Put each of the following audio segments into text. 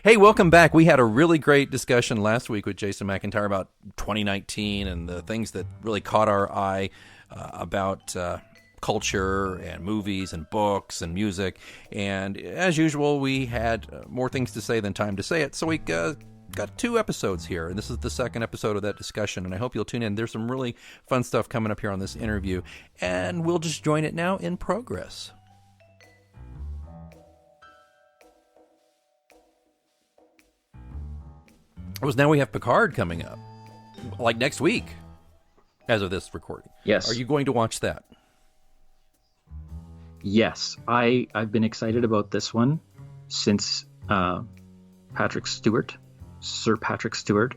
Hey, welcome back. We had a really great discussion last week with Jason McIntyre about 2019 and the things that really caught our eye about culture and movies and books and music. And as usual, we had more things to say than time to say it. So we got 2 episodes here, and this is the second episode of that discussion, and I hope you'll tune in. There's some really fun stuff coming up here on this interview, and we'll just join it now in progress. Now we have Picard coming up, like next week, as of this recording. Yes. Are you going to watch that? Yes. I've been excited about this one since Sir Patrick Stewart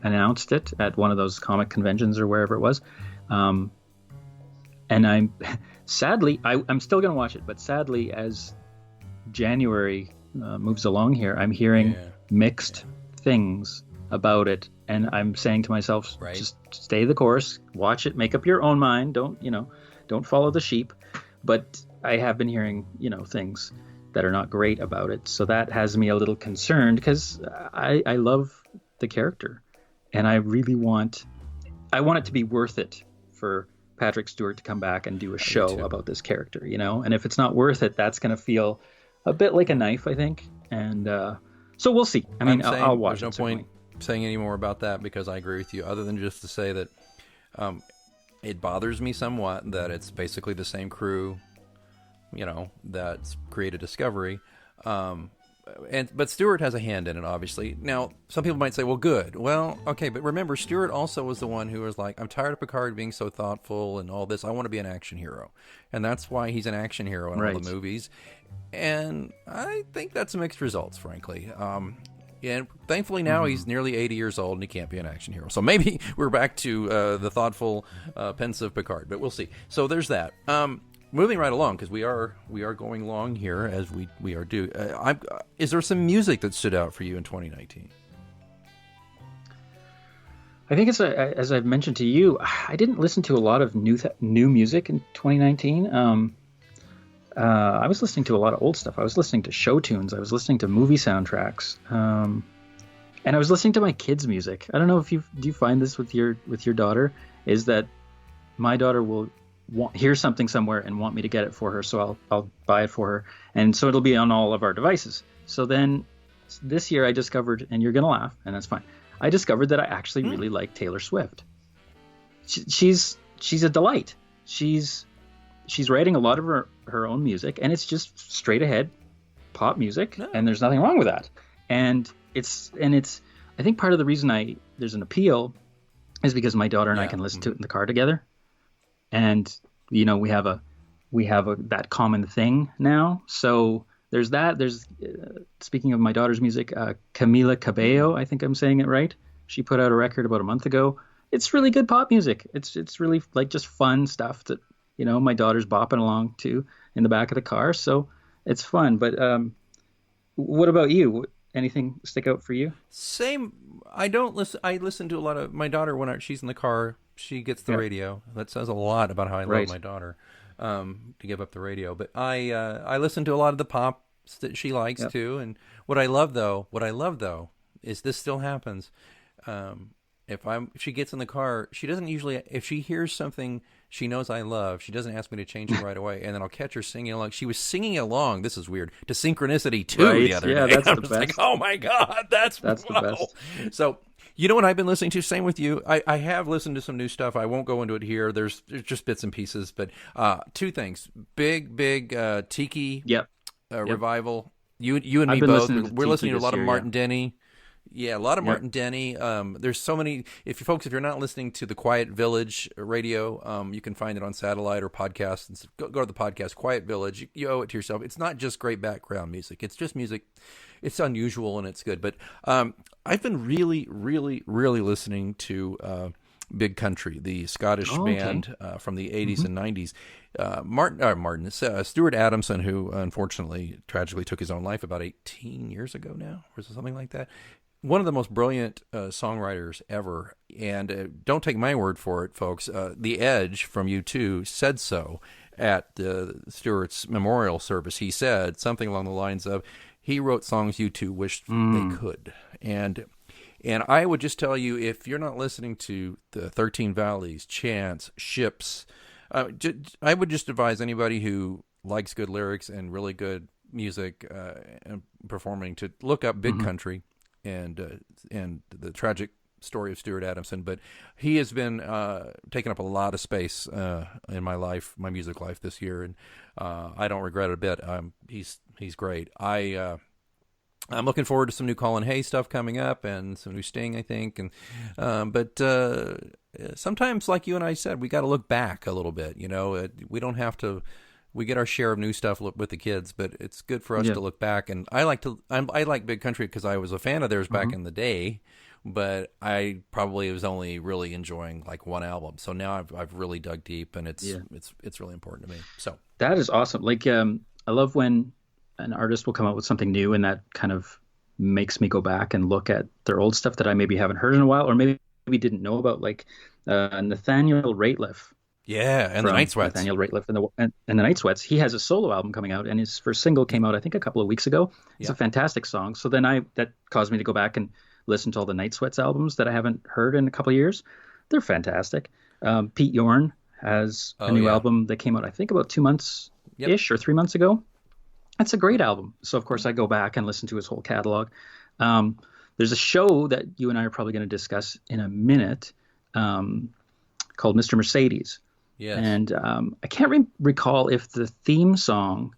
announced it at one of those comic conventions or wherever it was. And I'm sadly, I'm still going to watch it, but sadly, as January moves along here, I'm hearing mixed things about it, and I'm saying to myself, just stay the course, watch it, make up your own mind, don't follow the sheep. But I have been hearing things that are not great about it, so that has me a little concerned, because I love the character, and I really want it to be worth it for Patrick Stewart to come back and do a show about this character, and if it's not worth it, that's going to feel a bit like a knife, I think. And so we'll see. I mean, I'll watch it. There's no point saying any more about that, because I agree with you, other than just to say that it bothers me somewhat that it's basically the same crew, that's created Discovery. But Stewart has a hand in it, obviously. Now, some people might say, well, good. Well, okay, but remember, Stewart also was the one who was like, I'm tired of Picard being so thoughtful and all this. I want to be an action hero. And that's why he's an action hero in all the movies. And I think that's mixed results, frankly. And thankfully now he's nearly 80 years old and he can't be an action hero. So maybe we're back to the thoughtful, pensive Picard, but we'll see. So there's that. Moving right along, because we are going long here as we are due. Is there some music that stood out for you in 2019? I think as I've mentioned to you, I didn't listen to a lot of new music in 2019. I was listening to a lot of old stuff. I was listening to show tunes. I was listening to movie soundtracks, and I was listening to my kids' music. I don't know if do you find this with your daughter? Is that my daughter will hear something somewhere and want me to get it for her, so I'll buy it for her, and so it'll be on all of our devices. So then this year I discovered, and you're gonna laugh, and that's fine, I discovered that I actually really like Taylor Swift. She's a delight. She's writing a lot of her own music, and it's just straight ahead pop music, and there's nothing wrong with that. And it's I think part of the reason there's an appeal is because my daughter and I can listen to it in the car together. And we have that common thing now. So there's that. There's speaking of my daughter's music, Camila Cabello, I think I'm saying it right. She put out a record about a month ago. It's really good pop music. It's really like just fun stuff that my daughter's bopping along to in the back of the car. So it's fun. But what about you? Anything stick out for you? Same. I don't listen. I listen to a lot of my daughter when she's in the car. She gets the radio. That says a lot about how I love my daughter, to give up the radio. But I listen to a lot of the pop that she likes too. And what I love though, is this still happens. If she gets in the car, she doesn't usually, if she hears something she knows I love, she doesn't ask me to change it right away, and then I'll catch her singing along. She was singing along, this is weird, to Synchronicity 2 the other day. That's the best. Like, oh my God, that's the best. So, you know what I've been listening to? Same with you. I have listened to some new stuff. I won't go into it here. There's just bits and pieces, but 2 things. Big Tiki revival. You and me both. We're listening to a lot of Martin Denny. Yeah, a lot of Martin Denny. There's so many. If you're not listening to the Quiet Village radio, you can find it on satellite or podcast. Go to the podcast, Quiet Village. You owe it to yourself. It's not just great background music. It's just music. It's unusual and it's good. But I've been really, really, really listening to Big Country, the Scottish band from the 80s and 90s. Stuart Adamson, who unfortunately, tragically took his own life about 18 years ago now, or something like that. One of the most brilliant songwriters ever. And don't take my word for it, folks. The Edge from U2 said so at Stewart's memorial service. He said something along the lines of, he wrote songs you two wished they could. And I would just tell you, if you're not listening to the 13 Valleys, Chance, Ships, I would just advise anybody who likes good lyrics and really good music and performing to look up Big Country and the tragic story of Stuart Adamson. But he has been taking up a lot of space in my life, my music life this year, and I don't regret it a bit. He's great. I'm looking forward to some new Colin Hay stuff coming up and some new Sting, I think. And but sometimes, like you and I said, we got to look back a little bit. You know, we don't have to. We get our share of new stuff with the kids, but it's good for us to look back. And I like Big Country because I was a fan of theirs back in the day, but I probably was only really enjoying like one album. So now I've really dug deep, and it's really important to me. So that is awesome. Like I love when an artist will come out with something new, and that kind of makes me go back and look at their old stuff that I maybe haven't heard in a while, or maybe didn't know about, like Nathaniel Rateliff. Yeah, and the Night Sweats. Nathaniel Rateliff and the Night Sweats. He has a solo album coming out, and his first single came out, I think, a couple of weeks ago. It's a fantastic song. So then that caused me to go back and listen to all the Night Sweats albums that I haven't heard in a couple of years. They're fantastic. Pete Yorn has a new album that came out, I think, about 2 months-ish or 3 months ago. That's a great album. So, of course, I go back and listen to his whole catalog. There's a show that you and I are probably going to discuss in a minute called Mr. Mercedes. Yes. And I can't recall if the theme song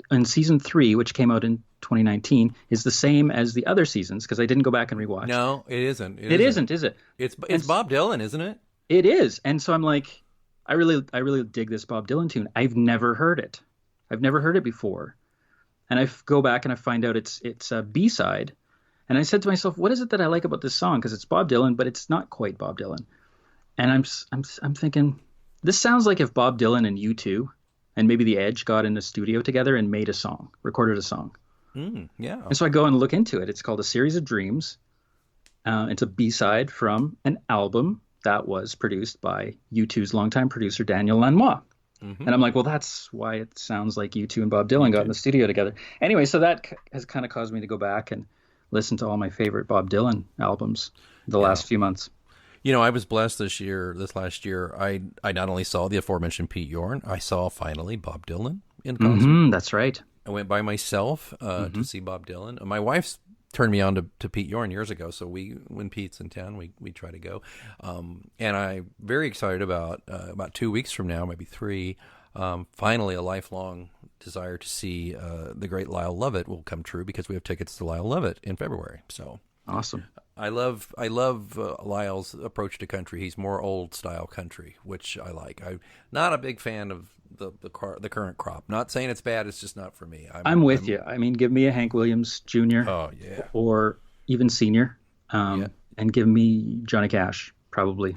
in season 3, which came out in 2019, is the same as the other seasons, because I didn't go back and rewatch. No, it isn't. It isn't, is it? It's Bob Dylan, isn't it? It is. And so I'm like, I really dig this Bob Dylan tune. I've never heard it. I've never heard it before. And I go back and I find out it's a B-side. And I said to myself, what is it that I like about this song? Because it's Bob Dylan, but it's not quite Bob Dylan. And I'm thinking, this sounds like if Bob Dylan and U2 and maybe The Edge got in the studio together and made a song, recorded a song. Yeah. And so I go and look into it. It's called A Series of Dreams. It's a B-side from an album that was produced by U2's longtime producer, Daniel Lanois. And I'm like, well, that's why it sounds like U2 and Bob Dylan got in the studio together. Anyway, so that has kind of caused me to go back and listen to all my favorite Bob Dylan albums the last few months. You know, I was blessed this last year. I not only saw the aforementioned Pete Yorn, I saw finally Bob Dylan in concert. That's right. I went by myself to see Bob Dylan. My wife's turned me on to Pete Yorn years ago, so when Pete's in town, we try to go. And I'm very excited about 2 weeks from now, maybe 3, finally a lifelong desire to see the great Lyle Lovett will come true, because we have tickets to Lyle Lovett in February. So awesome. I love Lyle's approach to country. He's more old style country, which I like. I'm not a big fan of the current crop. Not saying it's bad. It's just not for me. I'm with you. I mean, give me a Hank Williams Jr. Oh yeah. Or even Senior, and give me Johnny Cash probably.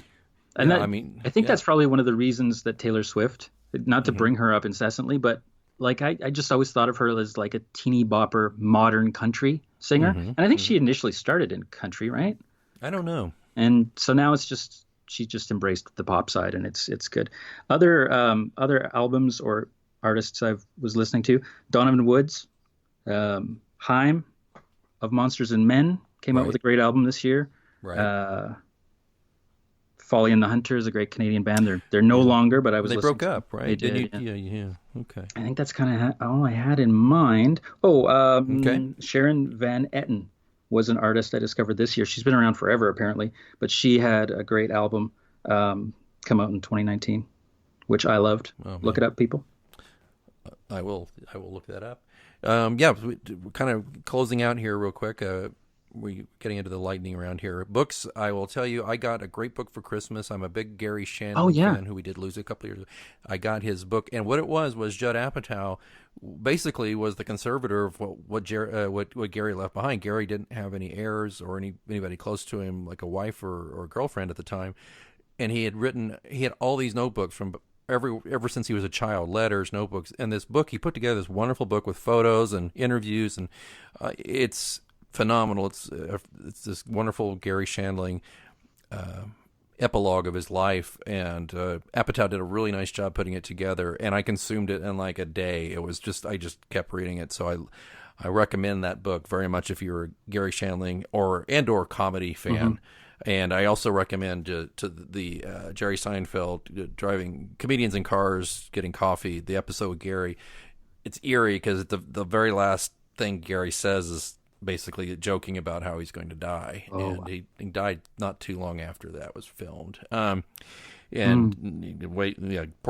And I think that's probably one of the reasons that Taylor Swift, not to bring her up incessantly, but like I just always thought of her as like a teeny bopper modern country singer. And I think she initially started in country, right? I don't know. And so now she just embraced the pop side, and it's good. Other albums or artists I was listening to, Donovan Woods, Haim of Monsters and Men came out with a great album this year. Right. Folly and the Hunter is a great Canadian band. They're no longer, but I was. They broke up, right? They did. Yeah. Okay. I think that's kind of all I had in mind. Sharon Van Etten was an artist I discovered this year. She's been around forever, apparently, but she had a great album come out in 2019, which I loved. Look it up, people. I will look that up. We're kind of closing out here real quick. We're getting into the lightning round here. Books, I will tell you, I got a great book for Christmas. I'm a big Gary Shandling fan, who we did lose a couple of years ago. I got his book, and what it was Judd Apatow basically was the conservator of what Gary left behind. Gary didn't have any heirs or anybody close to him, like a wife or girlfriend at the time, and he had all these notebooks from ever since he was a child, letters, notebooks, and this book, he put together this wonderful book with photos and interviews, and it's phenomenal. It's this wonderful Gary Shandling epilogue of his life, and Apatow did a really nice job putting it together, and I consumed it in like a day. It was just, I just kept reading it, so I recommend that book very much if you're a Gary Shandling or comedy fan. And I also recommend to the Jerry Seinfeld driving comedians in cars getting coffee. The episode with Gary, it's eerie because the very last thing Gary says is basically joking about how he's going to die, and he died not too long after that was filmed. Poor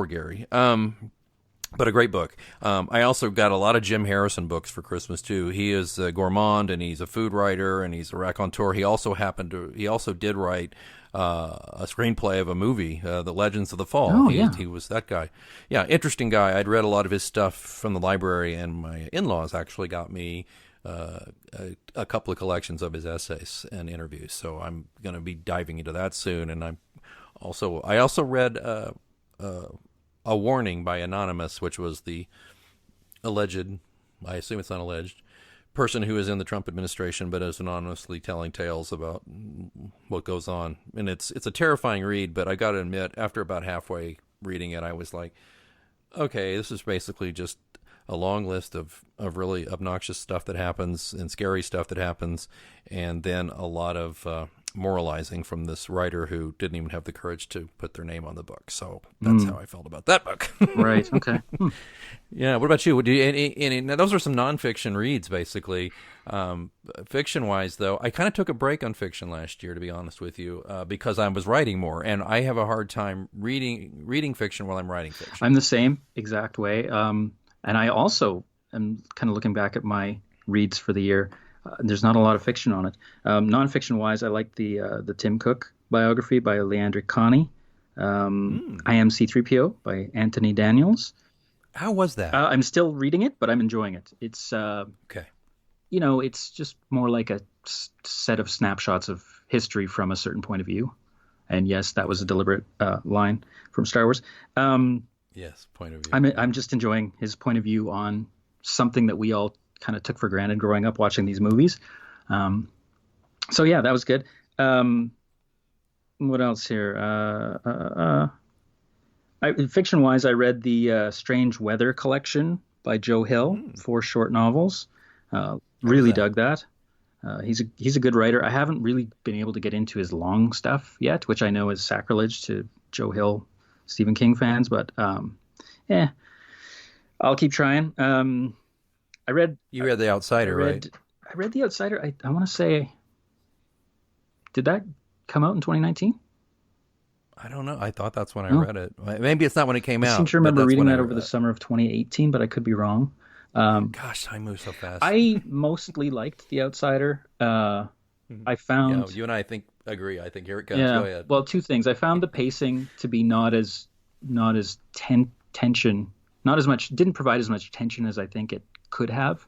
Gary. But a great book. I also got a lot of Jim Harrison books for Christmas too. He is a gourmand, and he's a food writer, and he's a raconteur. He also did write a screenplay of a movie, The Legends of the Fall. He was that guy. Yeah, interesting guy. I'd read a lot of his stuff from the library, and my in-laws actually got me a couple of collections of his essays and interviews. So I'm going to be diving into that soon. And I also read A Warning by Anonymous, which was the alleged, I assume it's unalleged, person who is in the Trump administration but is anonymously telling tales about what goes on. And it's a terrifying read, but I got to admit, after about halfway reading it, I was like, okay, this is basically just a long list of really obnoxious stuff that happens and scary stuff that happens, and then a lot of moralizing from this writer who didn't even have the courage to put their name on the book. So that's how I felt about that book. Right. Okay. Yeah. What about you? Now those are some nonfiction reads, basically. Fiction-wise, though, I kind of took a break on fiction last year, to be honest with you, because I was writing more, and I have a hard time reading fiction while I'm writing fiction. I'm the same exact way. And I also am kind of looking back at my reads for the year. There's not a lot of fiction on it. Nonfiction-wise, I like the Tim Cook biography by Leandra Connie. I Am C-3PO by Anthony Daniels. How was that? I'm still reading it, but I'm enjoying it. It's okay. It's just more like a set of snapshots of history from a certain point of view. And yes, that was a deliberate line from Star Wars. Yes, point of view. I'm just enjoying his point of view on something that we all kind of took for granted growing up watching these movies. So yeah, that was good. What else here? Fiction-wise, I read the Strange Weather collection by Joe Hill, 4 short novels. Really dug that. He's a good writer. I haven't really been able to get into his long stuff yet, which I know is sacrilege to Joe Hill, Stephen King fans, but I'll keep trying. You read The Outsider, right? I read The Outsider. I want to say, did that come out in 2019? I don't know. I thought that's when I read it. Maybe it's not when it came out. I seem to remember reading that over the summer of 2018, but I could be wrong. Gosh, time moves so fast. I mostly liked The Outsider. I found... you and I agree. I think here it comes. Yeah, go ahead. Well, 2 things. I found the pacing to be not as tension, not as much, didn't provide as much tension as I think it could have.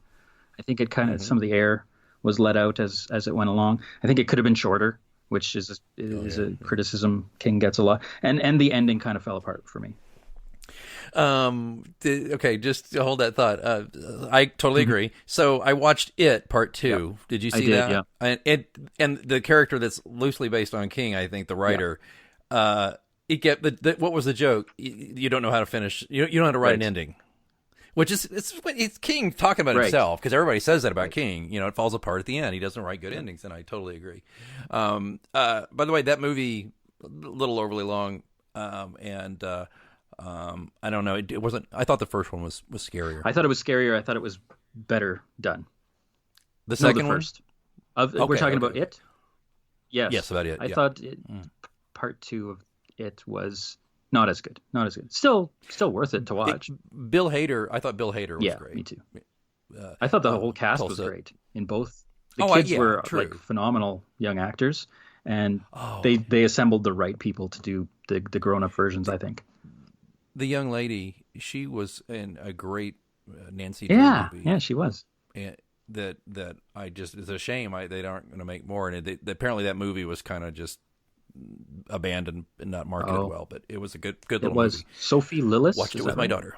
I think it kind of, some of the air was let out as it went along. I think it could have been shorter, which is a criticism King gets a lot. And the ending kind of fell apart for me. Okay, just to hold that thought. I totally agree. So I watched It Part 2. Yep. Did you see that? Yeah. And the character that's loosely based on King, I think, the writer, what was the joke? You don't know how to finish. You don't know how to write an ending. Which is it's King talking about himself, because everybody says that about King. It falls apart at the end. He doesn't write good endings, and I totally agree. By the way, that movie a little overly long, and I don't know. It wasn't. I thought the first one was scarier. I thought it was scarier. I thought it was better done. The second one? First. We're talking about It? Yes. Yes, about It. I thought part 2 of It was not as good. Not as good. Still worth it to watch. Bill Hader. I thought Bill Hader was great. Me too. I thought the whole cast was great in both. The kids were like phenomenal young actors, and they assembled the right people to do the grown-up versions, I think. The young lady, she was in a great Nancy Drew movie. Yeah, she was. And that I just, it's a shame they aren't going to make more. And apparently that movie was kind of just abandoned and not marketed well, but it was a good little movie. It was. Sophie Lillis? Watched it with my daughter.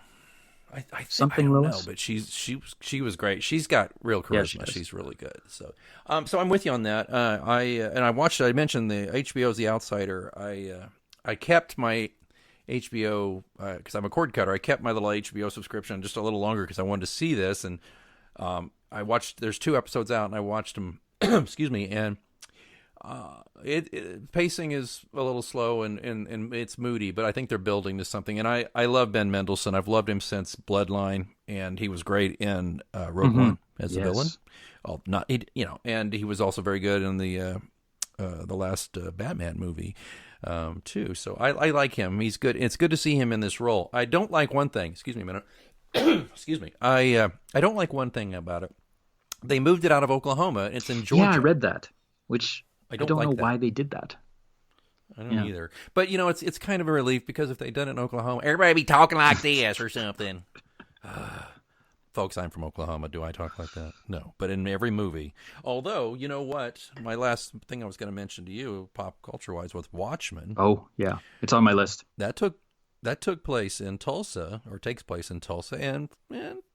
I Something don't Lillis? know, but she was great. She's got real charisma. Yeah, she's really good. So I'm with you on that. I watched. I mentioned the HBO's The Outsider. I kept my HBO because I'm a cord cutter. I kept my little HBO subscription just a little longer because I wanted to see this, and I watched. There's 2 episodes out, and I watched them. Excuse me, and pacing is a little slow and it's moody, but I think they're building to something. And I love Ben Mendelsohn. I've loved him since Bloodline, and he was great in Rogue One as the villain. Oh, and he was also very good in the last Batman movie too. So I like him. He's good. It's good to see him in this role. I don't like one thing. Excuse me a minute. Excuse me. I don't like one thing about it. They moved it out of Oklahoma. It's in Georgia. Yeah, I read that, which I don't like know that. why they did that. I don't either. But, it's kind of a relief, because if they'd done it in Oklahoma, everybody be talking like this or something. Folks, I'm from Oklahoma. Do I talk like that? No. But in every movie. Although, you know what? My last thing I was going to mention to you, pop culture-wise, was Watchmen. Oh, yeah. It's on my list. That took place in Tulsa, or takes place in Tulsa, and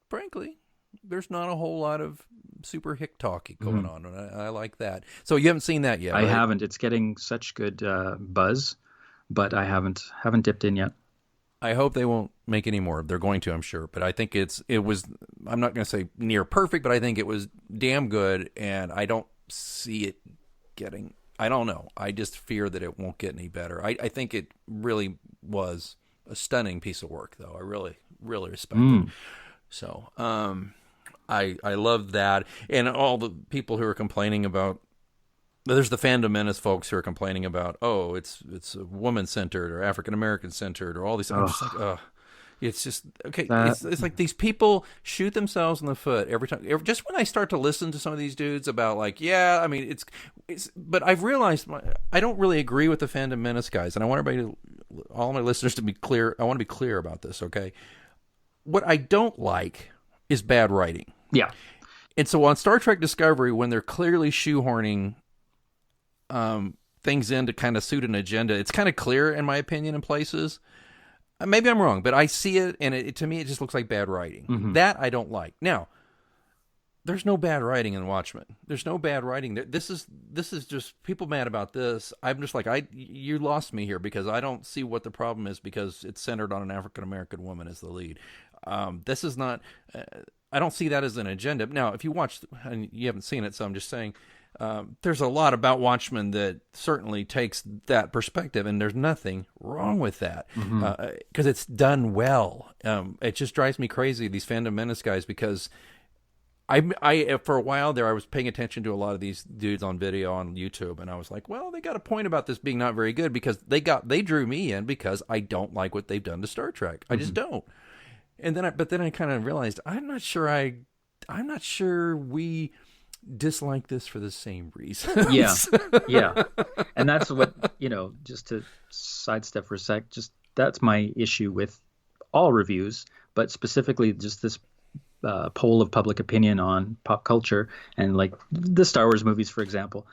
frankly, there's not a whole lot of super hick talk going on, and I like that. So you haven't seen that yet, right? I haven't. It's getting such good buzz, but I haven't dipped in yet. I hope they won't make any more. They're going to, I'm sure. But I think it was, I'm not going to say near perfect, but I think it was damn good, and I don't see it getting, I don't know. I just fear that it won't get any better. I think it really was a stunning piece of work, though. I really, really respect it. So, I love that. And all the people who are complaining about, there's the fandom menace folks who are complaining about, oh, it's woman-centered or African-American-centered or all these. I'm just like, it's just, okay. It's like these people shoot themselves in the foot every time. Just when I start to listen to some of these dudes about like, yeah, I mean, it's but I've realized I don't really agree with the fandom menace guys. And I want everybody all my listeners to be clear. I want to be clear about this, okay? What I don't like is bad writing. Yeah. And so on Star Trek Discovery, when they're clearly shoehorning things in to kind of suit an agenda, it's kind of clear, in my opinion, in places. Maybe I'm wrong, but I see it, and to me, it just looks like bad writing. That I don't like. Now, there's no bad writing in Watchmen. There's no bad writing. This is just people mad about this. I'm just like, you lost me here, because I don't see what the problem is, because it's centered on an African-American woman as the lead. This is not, I don't see that as an agenda. Now, if you watch, and you haven't seen it, so I'm just saying, there's a lot about Watchmen that certainly takes that perspective, and there's nothing wrong with that, because it's done well. It just drives me crazy, these fandom menace guys, because I for a while there, I was paying attention to a lot of these dudes on video on YouTube, and I was like, well, they got a point about this being not very good, because they drew me in because I don't like what they've done to Star Trek. I just don't. And then I kind of realized I'm not sure we dislike this for the same reason. Yeah. And that's what, just to sidestep for a sec, just that's my issue with all reviews, but specifically just this poll of public opinion on pop culture and like the Star Wars movies, for example.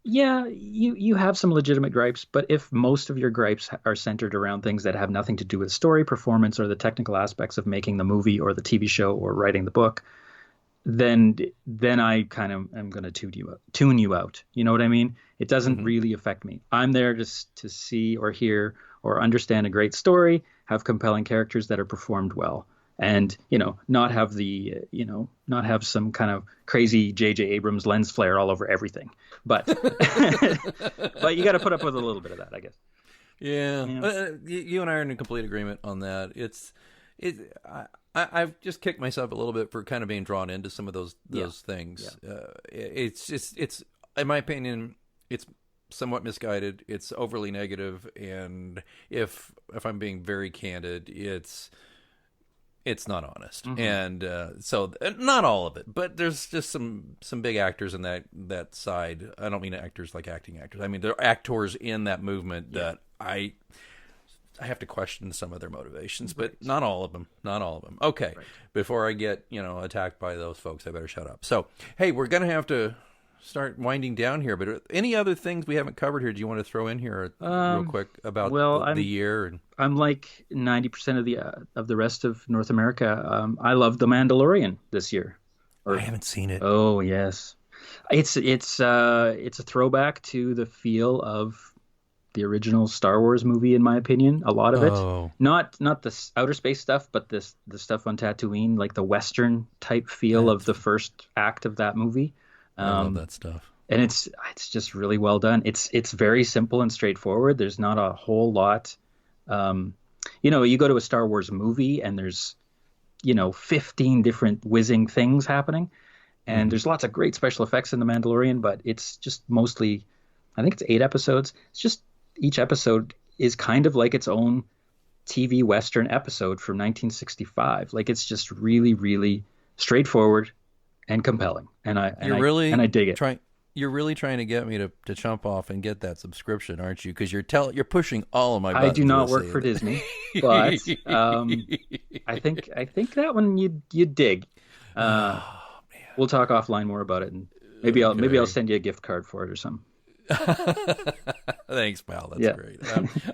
Yeah, you have some legitimate gripes, but if most of your gripes are centered around things that have nothing to do with story, performance, or the technical aspects of making the movie or the TV show or writing the book, then I kind of am going to tune you out. You know what I mean? It doesn't really affect me. I'm there just to see or hear or understand a great story, have compelling characters that are performed well, and not have some kind of crazy J.J. Abrams lens flare all over everythve but but you got to put up with a little bit of that, I guess. Yeah. You and I are in complete agreement on that. I've just kicked myself a little bit for kind of being drawn into some of those things. Yeah. It's in my opinion, it's somewhat misguided. It's overly negative, and if I'm being very candid, it's not honest. And so not all of it, but there's just some big actors in that side. I don't mean actors like acting actors. I mean, there are actors in that movement that I have to question some of their motivations, but not all of them. Okay. Right. Before I get, attacked by those folks, I better shut up. So, hey, we're going to have to start winding down here, but any other things we haven't covered here do you want to throw in here real quick about the year? I'm like 90% of the rest of North America. I love The Mandalorian this year. I haven't seen it. Oh, yes. It's a throwback to the feel of the original Star Wars movie, in my opinion. A lot of it, Oh, not the outer space stuff, but the stuff on Tatooine, like the Western type feel of that's the first act of that movie. I love Um, that stuff. and it's just really well done. It's very simple and straightforward. There's not a whole lot. Um, you go to a Star Wars movie and there's 15 different whizzing things happening, and Hmm. there's lots of great special effects in The Mandalorian, but it's just mostly, I think it's 8 episodes. It's just each episode is kind of like its own TV Western episode from 1965. Like it's just really, really straightforward and compelling, and I and You're I and I really dig it. trying. You're really trying to get me to jump off and get that subscription, aren't you? Because you're pushing all of my I do buttons not with work for saying Disney, but that. I think that one you'd dig. Uh, Oh we'll talk offline more about it, and man. maybe I'll Okay. send you a gift card for it or something. Thanks, pal. That's Yeah, great.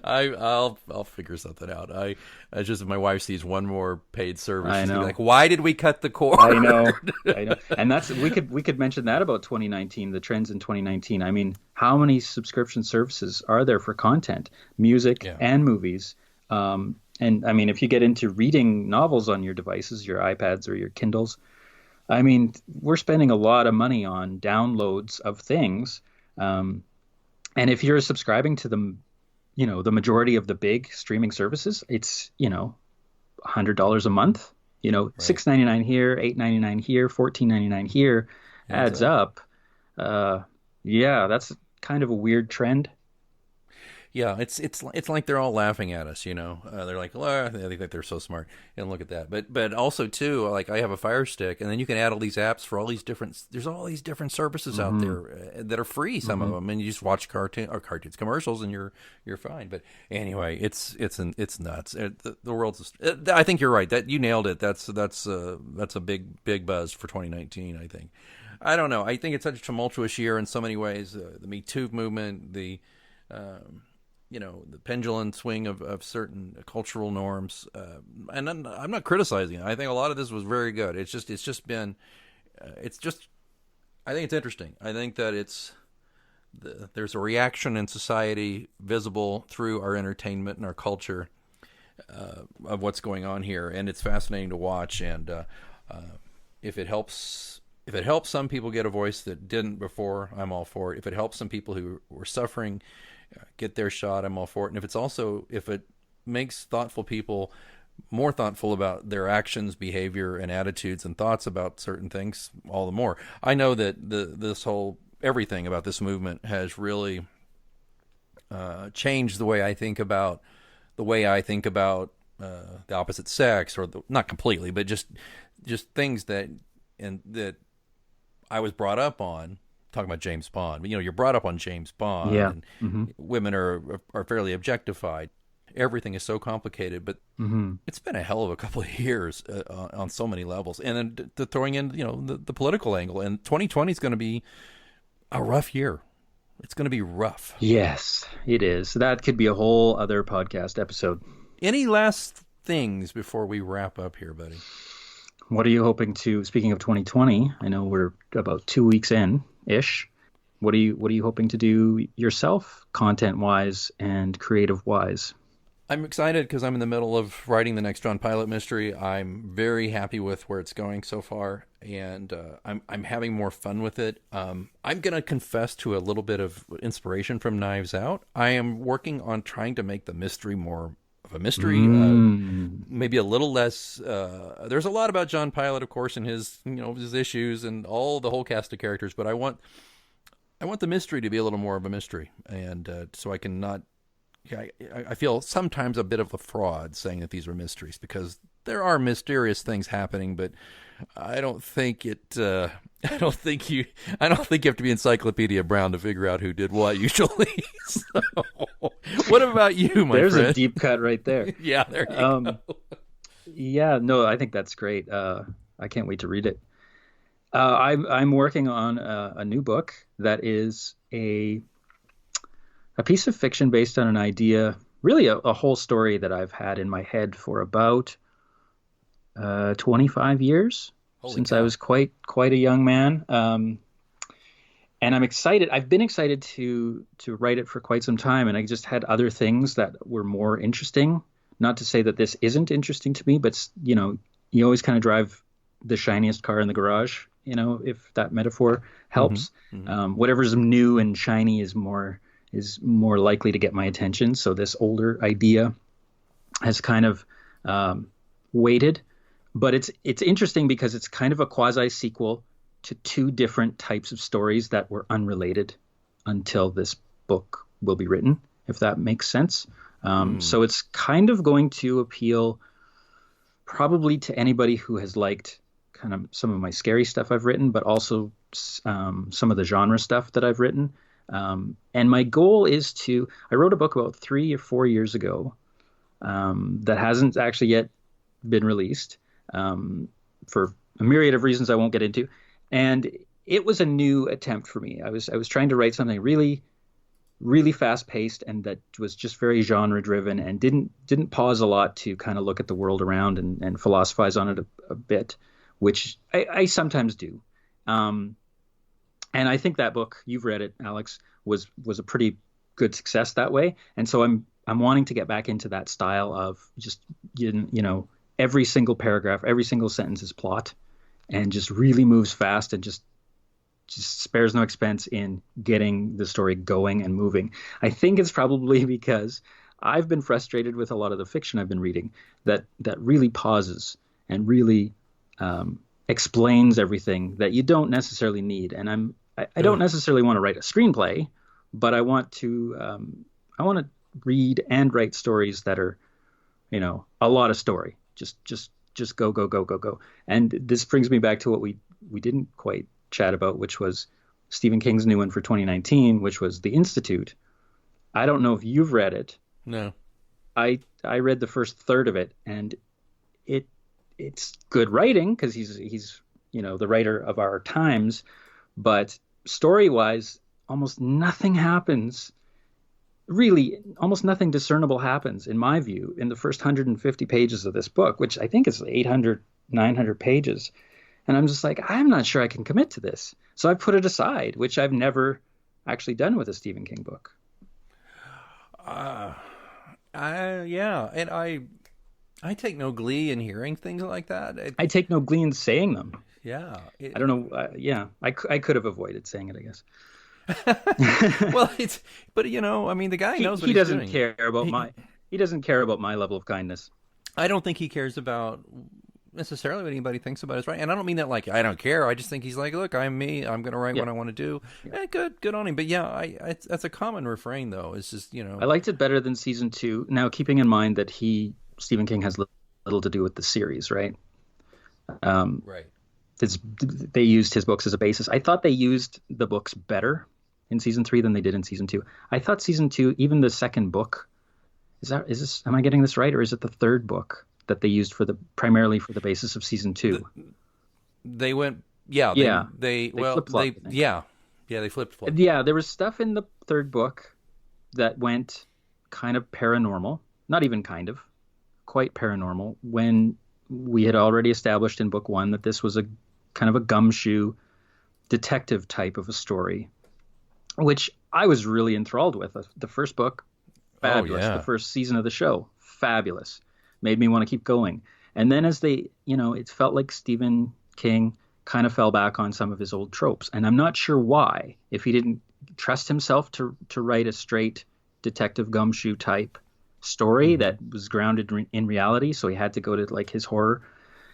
I'll figure something out. I just if my wife sees one more paid service, I she's gonna be know. like, "Why did we cut the I cord?" know. I know. And that's we could mention that about 2019, the trends in 2019. I mean, how many subscription services are there for content, music Yeah. and movies? And I mean, if you get into reading novels on your devices, your iPads or your Kindles, I mean, we're spending a lot of money on downloads of things. Um, and if you're subscribing to the majority of the big streaming services, it's, $100 a month, Right. $6.99 here, $8.99 here, $14.99 here Adds adds up. up. Uh, yeah, that's kind of a weird trend. Yeah, it's like they're all laughing at us, you know. They're like, "Oh, they think they're so smart," and look at that. But also too, like I have a Fire Stick, and then you can add all these apps for all these different. There's all these different services out Hmm. there that are free. Some of Hmm. them, and you just watch cartoons, commercials, and you're fine. But anyway, it's nuts. The world's. I think you're right. That you nailed it. That's a big buzz for 2019. I think. I don't know. I think it's such a tumultuous year in so many ways. The Me Too movement, um, the pendulum swing of certain cultural norms, and I'm not criticizing it. I think a lot of this was very good. It's just been it's just I think it's interesting. I think that there's a reaction in society visible through our entertainment and our culture of what's going on here, and it's fascinating to watch. And if it helps. If it helps some people get a voice that didn't before, I'm all for it. If it helps some people who were suffering get their shot, I'm all for it. And if it makes thoughtful people more thoughtful about their actions, behavior, and attitudes and thoughts about certain things, all the more. I know that this whole everything about this movement has really changed the way I think about the opposite sex, or not completely, but just things that I was brought up on, talking about James Bond. But, you're brought up on James Bond, Yeah. and Hmm. women are fairly objectified. Everything is so complicated, but Hmm. it's been a hell of a couple of years on so many levels. And then throwing in, the political angle. And 2020 is going to be a rough year. It's going to be rough. Yes, it is. That could be a whole other podcast episode. Any last things before we wrap up here, buddy? What are you hoping to, speaking of 2020, I know we're about 2 weeks in ish. What are you hoping to do yourself, content wise and creative wise? I'm excited because I'm in the middle of writing the next John Pilot mystery. I'm very happy with where it's going so far, and I'm having more fun with it. I'm gonna confess to a little bit of inspiration from Knives Out. I am working on trying to make the mystery more of a mystery, Mm. maybe a little less. There's a lot about John Pilot, of course, and his issues and the whole cast of characters, but I want the mystery to be a little more of a mystery, and so I can not. Yeah, I feel sometimes a bit of a fraud saying that these are mysteries, because there are mysterious things happening, but I don't think it. I don't think you. I don't think you have to be Encyclopedia Brown to figure out who did what. Usually, so, what about you, my There's a friend? deep cut right there. Yeah, there you Um, go. yeah, no, I think that's great. I can't wait to read it. I'm working on a new book that is a piece of fiction based on an idea, really a whole story that I've had in my head for about 25 years, Holy since I cow! was quite a young man. and I'm excited. I've been excited to write it for quite some time, and I just had other things that were more interesting. Not to say that this isn't interesting to me, but you always kind of drive the shiniest car in the garage. If that metaphor helps. Whatever's new and shiny is more likely to get my attention. So this older idea has kind of waited, but it's interesting because it's kind of a quasi sequel to two different types of stories that were unrelated until this book will be written, if that makes sense. So it's kind of going to appeal probably to anybody who has liked kind of some of my scary stuff I've written, but also some of the genre stuff that I've written. And my goal is I wrote a book about 3 or 4 years ago that hasn't actually yet been released for a myriad of reasons I won't get into. And it was a new attempt for me. I was trying to write something really, really fast paced and that was just very genre driven and didn't pause a lot to kind of look at the world around and philosophize on it a bit, which I sometimes do. And I think that book, you've read it, Alex, was a pretty good success that way. And so I'm wanting to get back into that style of just, every single paragraph, every single sentence is plot and just really moves fast and just spares no expense in getting the story going and moving. I think it's probably because I've been frustrated with a lot of the fiction I've been reading that really pauses and really explains everything that you don't necessarily need. And I don't necessarily want to write a screenplay, but I want to read and write stories that are, a lot of story. Just go. And this brings me back to what we didn't quite chat about, which was Stephen King's new one for 2019, which was The Institute. I don't know if you've read it. No. I read the first third of it, and it's good writing because he's the writer of our times, but story-wise, almost nothing happens. Really, almost nothing discernible happens, in my view, in the first 150 pages of this book, which I think is 800, 900 pages. And I'm just like, I'm not sure I can commit to this. So I put it aside, which I've never actually done with a Stephen King book. Yeah. And I take no glee in hearing things like that. I take no glee in saying them. Yeah. I don't know. I could have avoided saying it, I guess. Well, but the guy knows what he he's doesn't doing. care about he doesn't care about my level of kindness. I don't think he cares about necessarily what anybody thinks about is right. And I don't mean that like I don't care. I just think he's like, look, I'm me. I'm going to write what I want to do. Yeah, good on him. But yeah, that's a common refrain though. It's just I liked it better than season 2. Now, keeping in mind that Stephen King has little to do with the series, right? Right. They used his books as a basis. I thought they used the books better in season 3 than they did in season 2. I thought season 2, even the second book, am I getting this right, or is it the third book that they used primarily for the basis of season 2? They went, they flip-flopped. They flip-flopped. Yeah, there was stuff in the third book that went kind of paranormal, not even kind of, quite paranormal, when we had already established in book 1 that this was a kind of a gumshoe detective type of a story, which I was really enthralled with. The first book, fabulous. The first season of the show, fabulous. Made me want to keep going. And then as it felt like Stephen King kind of fell back on some of his old tropes. And I'm not sure why, if he didn't trust himself to write a straight detective gumshoe type story that was grounded in reality. So he had to go to like his horror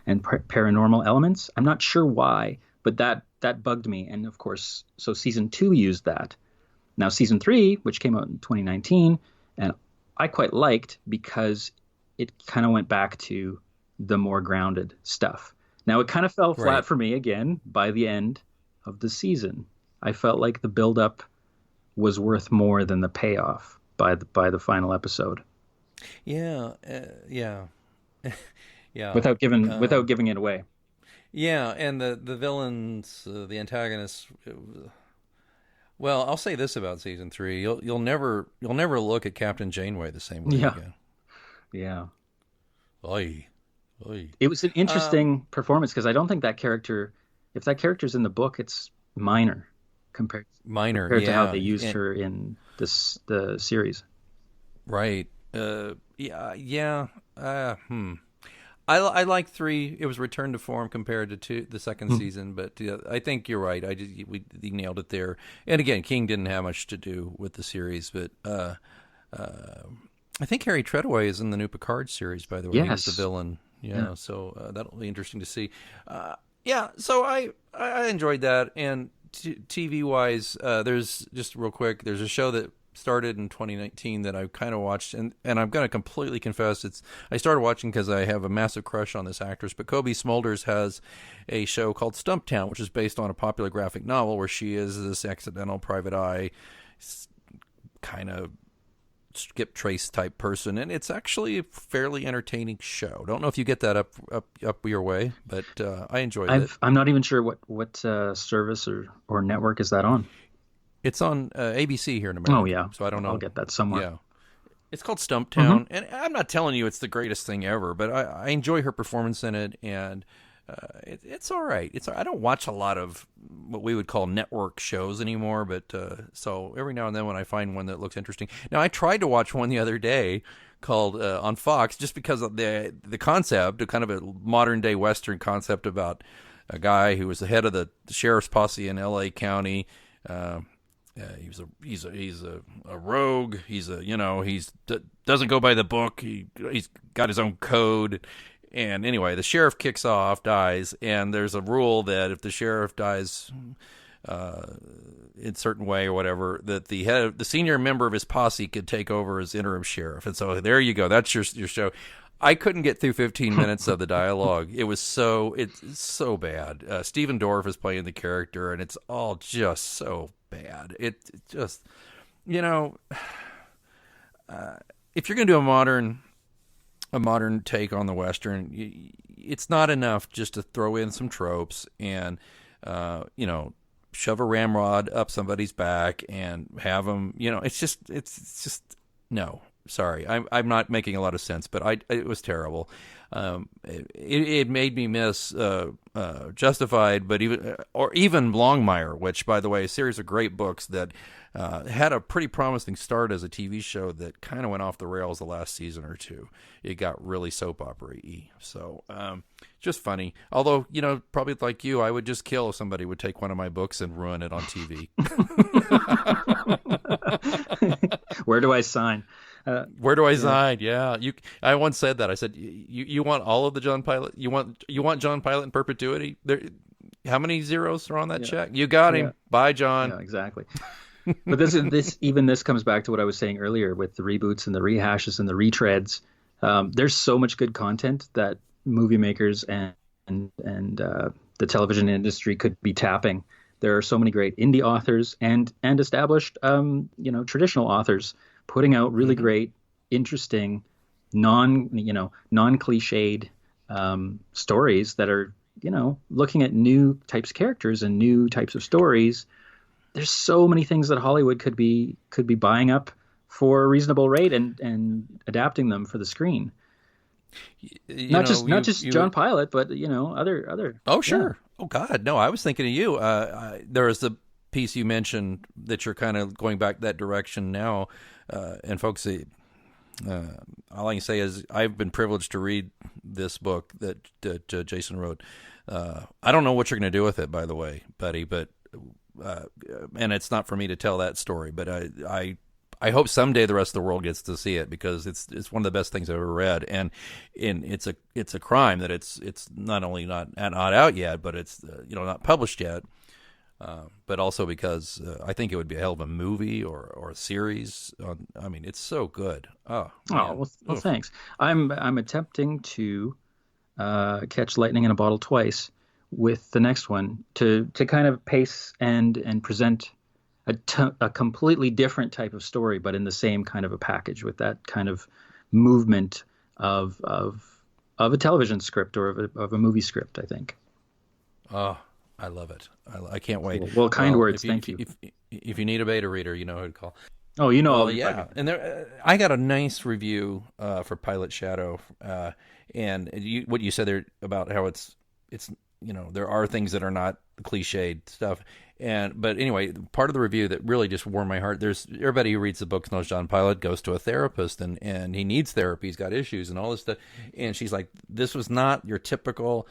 and paranormal elements. I'm not sure why, but that bugged me. And of course, so season 2 used that. Now season 3, which came out in 2019, and I quite liked because it kind of went back to the more grounded stuff. Now it kind of fell flat for me again by the end of the season. I felt like the buildup was worth more than the payoff by the final episode. Yeah. Yeah. Without giving it away. Yeah, and the villains, the antagonists. Well, I'll say this about season 3: you'll never look at Captain Janeway the same way again. Yeah. Oy. It was an interesting performance because I don't think that character, if that character's in the book, it's minor. minor, compared to how yeah, they used her in the series. right. Yeah, yeah. I like 3. It was returned to form compared to 2, the second Mhm. season, but I think you're right. We nailed it there. And again, King didn't have much to do with the series, but I think Harry Treadaway is in the new Picard series. By the way, he was the Yes. villain. Yeah. Yeah, so that'll be interesting to see. Yeah, so I enjoyed that. And TV wise, there's just real quick. There's a show that started in 2019 that I kind of watched, and I'm going to completely confess, I started watching because I have a massive crush on this actress. But Kobe Smulders has a show called Stumptown, which is based on a popular graphic novel where she is this accidental private eye kind of skip trace type person, and it's actually a fairly entertaining show. Don't know if you get that up your way, but I enjoyed it. I'm not even sure what service or network is that on. It's on ABC here in America. Oh yeah, so I don't know. I'll get that somewhere. Yeah, it's called Stumptown, and I'm not telling you it's the greatest thing ever, but I enjoy her performance in it, and it's all right. I don't watch a lot of what we would call network shows anymore, but so every now and then when I find one that looks interesting. Now I tried to watch one the other day called on Fox just because of the concept, a kind of a modern day Western concept about a guy who was the head of the sheriff's posse in L.A. County. He's a rogue. He's doesn't go by the book. He's got his own code. And anyway, the sheriff kicks off, dies, and there's a rule that if the sheriff dies in a certain way or whatever, that the senior member of his posse could take over as interim sheriff. And so there you go. That's your show. I couldn't get through 15 minutes of the dialogue. It's so bad. Stephen Dorff is playing the character, and it's all just so bad. It just, if you're going to do a modern take on the Western, it's not enough just to throw in some tropes and, shove a ramrod up somebody's back and have them, it's just, no. Sorry, I'm not making a lot of sense, but it was terrible. It made me miss Justified, but even Longmire, which, by the way, a series of great books that had a pretty promising start as a TV show that kind of went off the rails the last season or two. It got really soap opera-y. So just funny. Although, probably like you, I would just kill if somebody would take one of my books and ruin it on TV. Where do I sign? Where do I sign? Yeah, I once said that. I said, "You want all of the John Pilot? You want John Pilot in perpetuity? How many zeros are on that check? You got him. Bye, John." Yeah, exactly. But this comes back to what I was saying earlier with the reboots and the rehashes and the retreads. There's so much good content that movie makers and the television industry could be tapping. There are so many great indie authors and established, traditional authors putting out really great, interesting, non-cliched stories that are, looking at new types of characters and new types of stories. There's so many things that Hollywood could be buying up for a reasonable rate and adapting them for the screen. Not just John Pilot, but other. Oh sure. Yeah. Oh God, no. I was thinking of you. There was the piece you mentioned that you're kind of going back that direction now. And folks, all I can say is I've been privileged to read this book that Jason wrote. I don't know what you're going to do with it, by the way, buddy, but and it's not for me to tell that story. But I hope someday the rest of the world gets to see it because it's one of the best things I've ever read, and it's a crime that it's not only not out yet, but it's not published yet. But also because I think it would be a hell of a movie or a series. It's so good. Oh, well, thanks. I'm attempting to catch lightning in a bottle twice with the next one to kind of pace and present a completely different type of story, but in the same kind of a package with that kind of movement of a television script or of a movie script, I think. Oh, I love it. I can't wait. Well, kind words. Thank you. If you need a beta reader, you know who to call. Oh, yeah. And there, I got a nice review for Pilot Shadow, and what you said there about how it's there are things that are not cliched stuff. But anyway, part of the review that really just warmed my heart. There's everybody who reads the books knows John Pilot goes to a therapist, and he needs therapy. He's got issues and all this stuff. And she's like, this was not your typical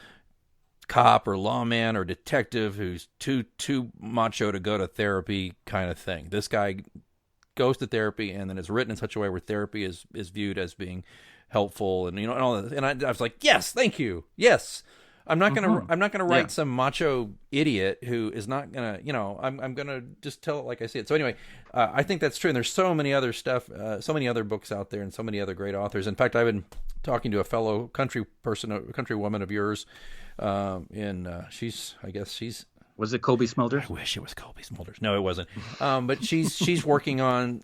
cop or lawman or detective who's too macho to go to therapy kind of thing. This guy goes to therapy, and then it's written in such a way where therapy is viewed as being helpful, and and all that. And I was like, yes, thank you, yes. I'm not gonna write some macho idiot who is not gonna, I'm gonna just tell it like I see it. So anyway, I think that's true. And there's so many other stuff, so many other books out there, and so many other great authors. In fact, I've been talking to a fellow country woman of yours, she's Was it Colby Smulders? I wish it was Colby Smulders. No, it wasn't. But she's working on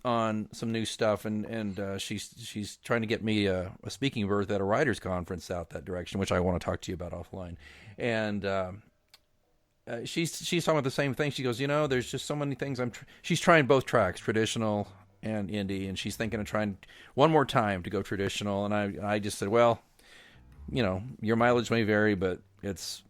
some new stuff, and she's trying to get me a speaking berth at a writers' conference out that direction, which I want to talk to you about offline. And she's talking about the same thing. She goes, there's just so many things. She's trying both tracks, traditional and indie, and she's thinking of trying one more time to go traditional. And I just said, well, your mileage may vary, but it's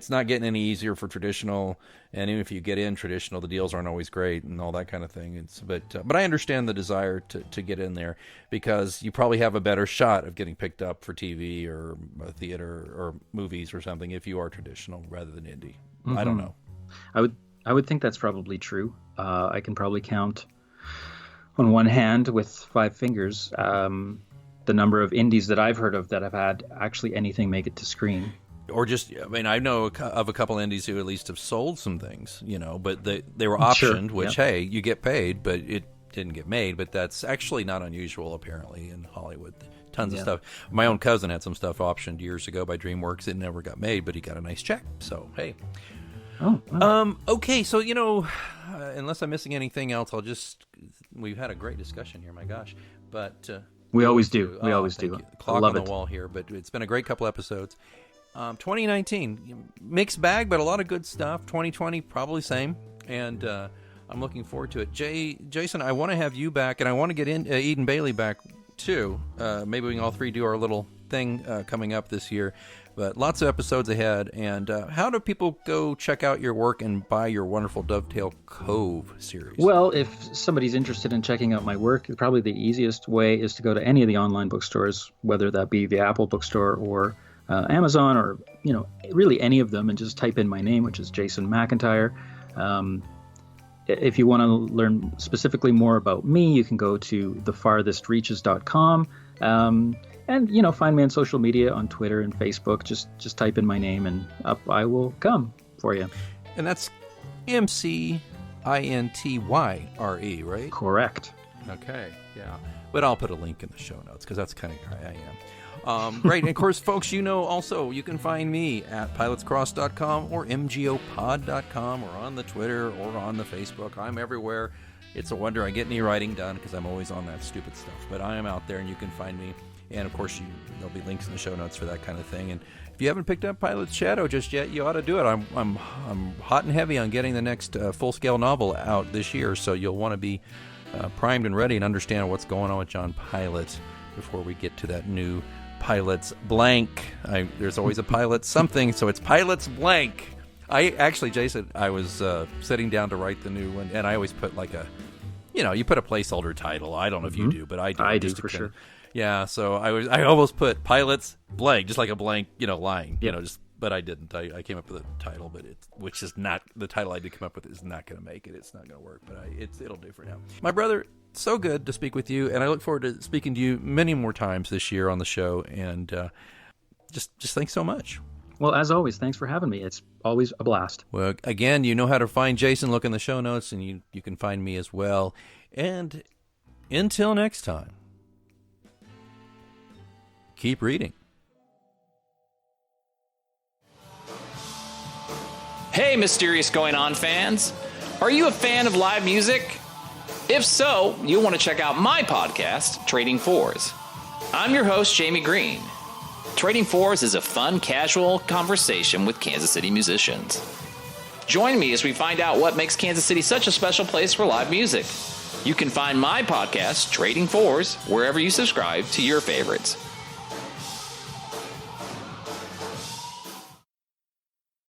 not getting any easier for traditional, and even if you get in traditional, the deals aren't always great and all that kind of thing. But I understand the desire to get in there, because you probably have a better shot of getting picked up for TV or theater or movies or something if you are traditional rather than indie. I don't know. I would think that's probably true. I can probably count on one hand with 5 fingers the number of indies that I've heard of that have had actually anything make it to screen. Or just, I know of a couple indies who at least have sold some things, but they were optioned, which, hey, you get paid, but it didn't get made. But that's actually not unusual, apparently, in Hollywood. Tons of stuff. My own cousin had some stuff optioned years ago by DreamWorks. It never got made, but he got a nice check. So, hey. Oh, wow. Okay, so, unless I'm missing anything else, we've had a great discussion here, my gosh. But we always do. We always do. Clock on the wall here, but it's been a great couple episodes. 2019, mixed bag, but a lot of good stuff. 2020, probably same, and I'm looking forward to it. Jason, I want to have you back, and I want to get Eden Bailey back too. Maybe we can all three do our little thing coming up this year. But lots of episodes ahead. And how do people go check out your work and buy your wonderful Dovetail Cove series? Well, if somebody's interested in checking out my work, probably the easiest way is to go to any of the online bookstores, whether that be the Apple bookstore or Amazon, or really any of them, and just type in my name, which is Jason McIntyre. If you want to learn specifically more about me, you can go to thefarthestreaches.com, and find me on social media, on Twitter and Facebook. Just type in my name, and up I will come for you. And that's McIntyre, right? Correct. Okay, yeah. But I'll put a link in the show notes, because that's kind of how I am. Great. And of course, folks, also you can find me at pilotscross.com or mgopod.com, or on the Twitter or on the Facebook. I'm everywhere. It's a wonder I get any writing done, because I'm always on that stupid stuff. But I am out there, and you can find me. And of course, there'll be links in the show notes for that kind of thing. And if you haven't picked up Pilot's Shadow just yet, you ought to do it. I'm hot and heavy on getting the next full-scale novel out this year, so you'll want to be primed and ready and understand what's going on with John Pilot before we get to that new Pilot's Blank. There's always a Pilot something, so it's Pilot's Blank. Jason, I was sitting down to write the new one, and I always put you put a placeholder title. I don't know if you do, but I do. I do for sure. Yeah, so I almost put Pilot's Blank, just like a blank, line, yep. But I didn't. I came up with a title, which is not the title I did come up with is not going to make it. It's not going to work, but it'll do for now. My brother, so good to speak with you, and I look forward to speaking to you many more times this year on the show. And just thanks so much. Well, as always, thanks for having me. It's always a blast. Well, again, you know how to find Jason. Look in the show notes, and you can find me as well. And until next time, keep reading. Hey, Mysterious Going On fans! Are you a fan of live music? If so, you'll want to check out my podcast, Trading Fours. I'm your host, Jamie Green. Trading Fours is a fun, casual conversation with Kansas City musicians. Join me as we find out what makes Kansas City such a special place for live music. You can find my podcast, Trading Fours, wherever you subscribe to your favorites.